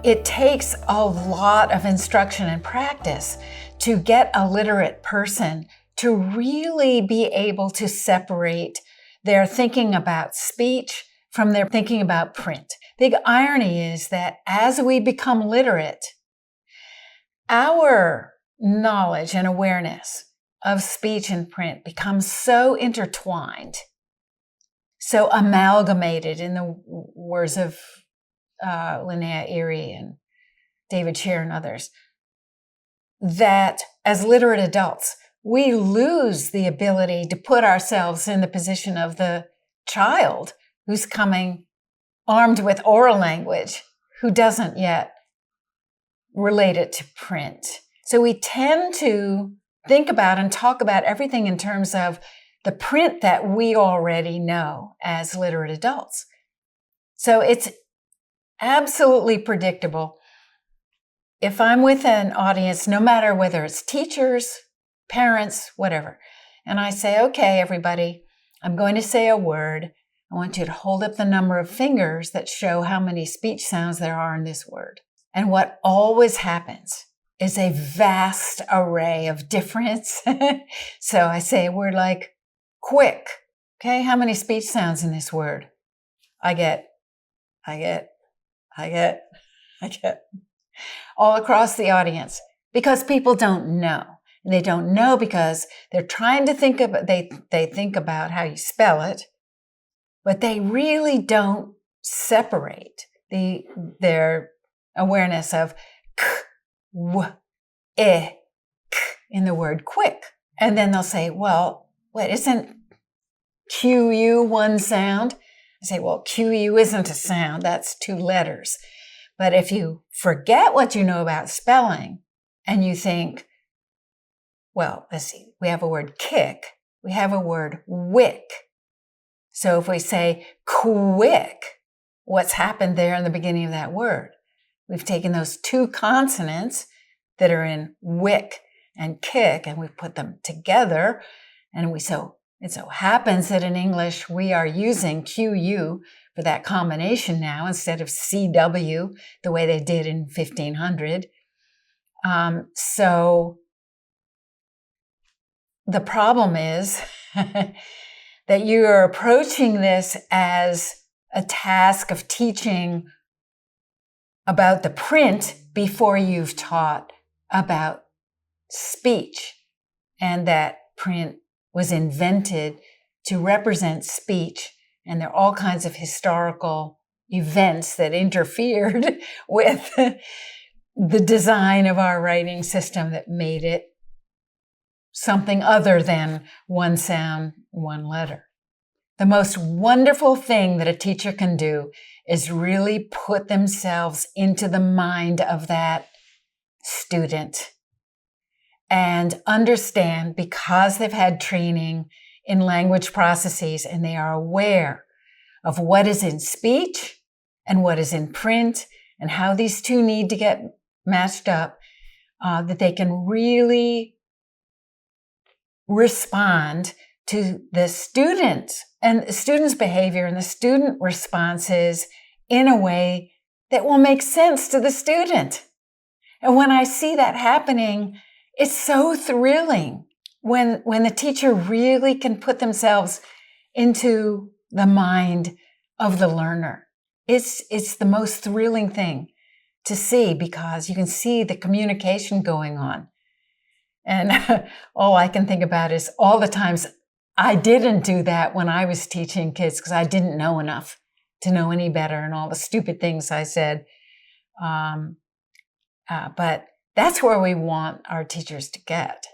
It takes a lot of instruction and practice to get a literate person to really be able to separate their thinking about speech from their thinking about print. The irony is that as we become literate, our knowledge and awareness of speech and print becomes so intertwined, so amalgamated, in the words of Linnea Erie and David Scher and others, that as literate adults, we lose the ability to put ourselves in the position of the child who's coming armed with oral language, who doesn't yet relate it to print. So we tend to think about and talk about everything in terms of the print that we already know as literate adults. So it's absolutely predictable. If I'm with an audience, no matter whether it's teachers, parents, whatever, and I say, okay, everybody, I'm going to say a word. I want you to hold up the number of fingers that show how many speech sounds there are in this word. And what always happens is a vast array of difference. So I say a word like quick. Okay, how many speech sounds in this word? I get all across the audience, because people don't know. And they don't know because they're trying to think about, they think about how you spell it, but they really don't separate their awareness of k, w, e, k in the word quick. And then they'll say, well, what, isn't QU one sound? I say, well, QU isn't a sound, that's 2 letters. But if you forget what you know about spelling and you think, well, let's see, we have a word kick, we have a word wick. So if we say quick, what's happened there in the beginning of that word? We've taken those 2 consonants that are in wick and kick, and we've put them together. And it so happens that in English, we are using QU for that combination now instead of CW, the way they did in 1500. So the problem is that you are approaching this as a task of teaching about the print before you've taught about speech, and that print was invented to represent speech. And there are all kinds of historical events that interfered with the design of our writing system that made it something other than one sound, one letter. The most wonderful thing that a teacher can do is really put themselves into the mind of that student and understand, because they've had training in language processes and they are aware of what is in speech and what is in print and how these 2 need to get matched up, that they can really respond to the student and the student's behavior and the student responses in a way that will make sense to the student. And when I see that happening, it's so thrilling when the teacher really can put themselves into the mind of the learner. It's the most thrilling thing to see, because you can see the communication going on. And all I can think about is all the times I didn't do that when I was teaching kids, because I didn't know enough to know any better, and all the stupid things I said. But that's where we want our teachers to get.